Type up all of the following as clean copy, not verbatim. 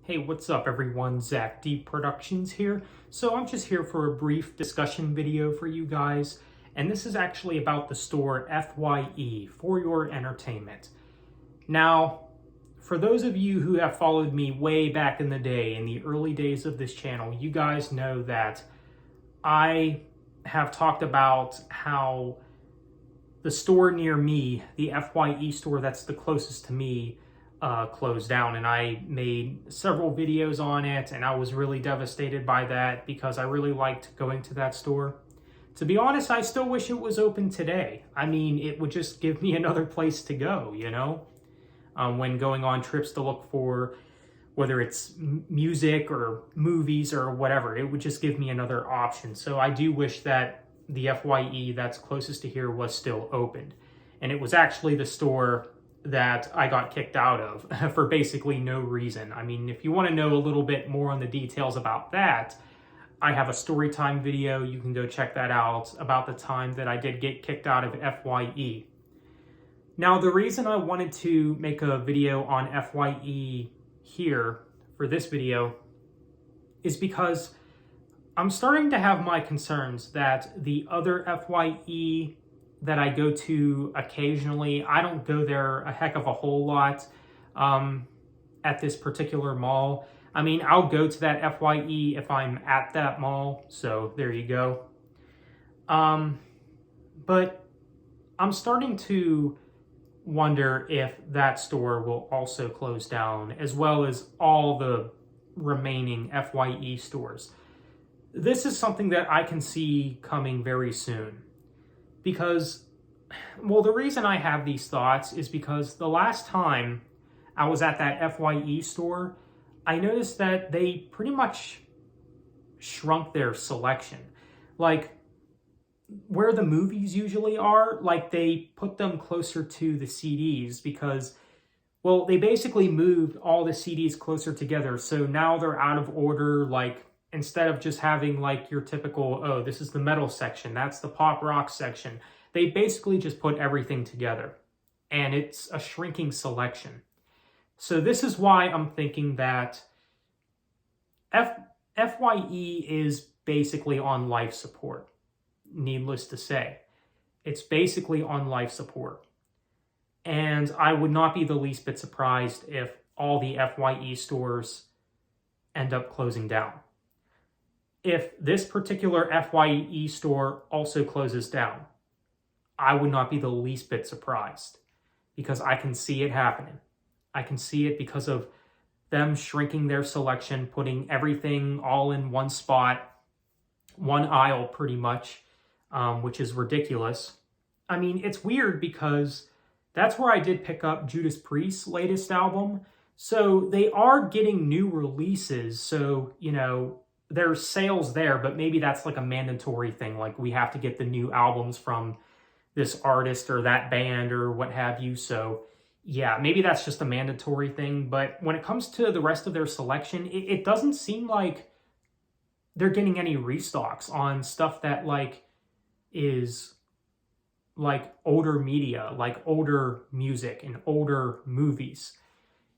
Hey, what's up everyone? Zach D Productions here. So I'm just here for a brief discussion video for you guys. And this is actually about the store FYE, For Your Entertainment. Now, for those of you who have followed me way back in the day, in the early days of this channel, you guys know that I have talked about how the store near me, the FYE store that's the closest to me, closed down, and I made several videos on it, and I was really devastated by that because I really liked going to that store. To be honest, I still wish it was open today. I mean, it would just give me another place to go, you know? When going on trips to look for, whether it's music or movies or whatever, it would just give me another option. So I do wish that the FYE that's closest to here was still opened. And it was actually the store that I got kicked out of for basically no reason. I mean, if you want to know a little bit more on the details about that, I have a story time video. You can go check that out about the time that I did get kicked out of FYE. Now, the reason I wanted to make a video on FYE here for this video is because I'm starting to have my concerns that the other FYE that I go to occasionally, I don't go there a heck of a whole lot at this particular mall. I mean, I'll go to that FYE if I'm at that mall, so there you go. But I'm starting to wonder if that store will also close down, as well as all the remaining FYE stores. This is something that I can see coming very soon. Because, well, the reason I have these thoughts is because the last time I was at that FYE store, I noticed that they pretty much shrunk their selection. Like, where the movies usually are, like, they put them closer to the CDs because, well, they basically moved all the CDs closer together. So now they're out of order, like, instead of just having like your typical, oh, this is the metal section, that's the pop rock section, they basically just put everything together. And it's a shrinking selection. So this is why I'm thinking that FYE is basically on life support. Needless to say, it's basically on life support. And I would not be the least bit surprised if all the FYE stores end up closing down. If this particular FYE store also closes down, I would not be the least bit surprised because I can see it happening. I can see it because of them shrinking their selection, putting everything all in one spot, one aisle pretty much, which is ridiculous. I mean, it's weird because that's where I did pick up Judas Priest's latest album. So they are getting new releases. So, you know, there's sales there, but maybe that's like a mandatory thing. Like we have to get the new albums from this artist or that band or what have you. So yeah, maybe that's just a mandatory thing. But when it comes to the rest of their selection, it doesn't seem like they're getting any restocks on stuff that like is like older media, like older music and older movies.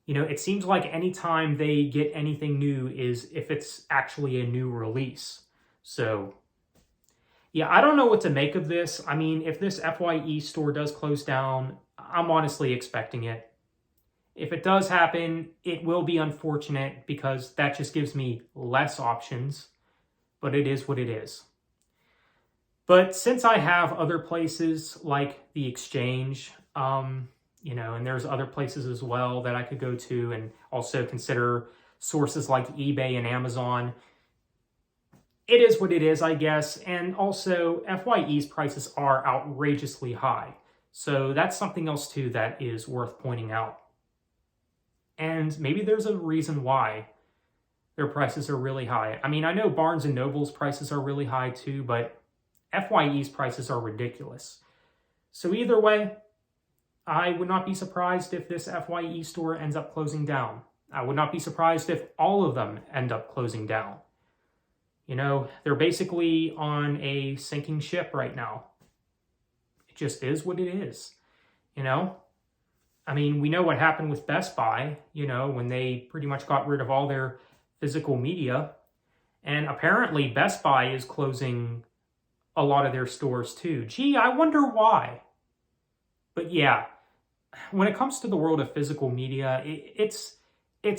You know, it seems like anytime they get anything new is if it's actually a new release. So, yeah, I don't know what to make of this. I mean, if this FYE store does close down, I'm honestly expecting it. If it does happen, it will be unfortunate because that just gives me less options. But it is what it is. But since I have other places like the Exchange, you know, and there's other places as well that I could go to and also consider sources like eBay and Amazon. It is what it is, I guess. And also, FYE's prices are outrageously high. So that's something else too that is worth pointing out. And maybe there's a reason why their prices are really high. I mean, I know Barnes & Noble's prices are really high too, but FYE's prices are ridiculous. So either way, I would not be surprised if this FYE store ends up closing down. I would not be surprised if all of them end up closing down. You know, they're basically on a sinking ship right now. It just is what it is, you know? I mean, we know what happened with Best Buy, you know, when they pretty much got rid of all their physical media. And apparently Best Buy is closing a lot of their stores too. Gee, I wonder why. But yeah, when it comes to the world of physical media, it's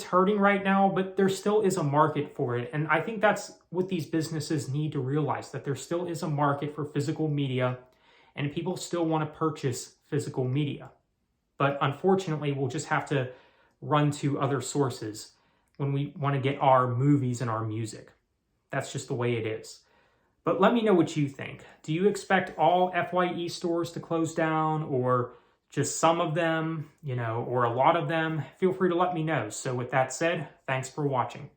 hurting right now, but there still is a market for it. And I think that's what these businesses need to realize, that there still is a market for physical media and people still want to purchase physical media. But unfortunately, we'll just have to run to other sources when we want to get our movies and our music. That's just the way it is. But let me know what you think. Do you expect all FYE stores to close down, or just some of them, you know, or a lot of them? Feel free to let me know. So with that said, thanks for watching.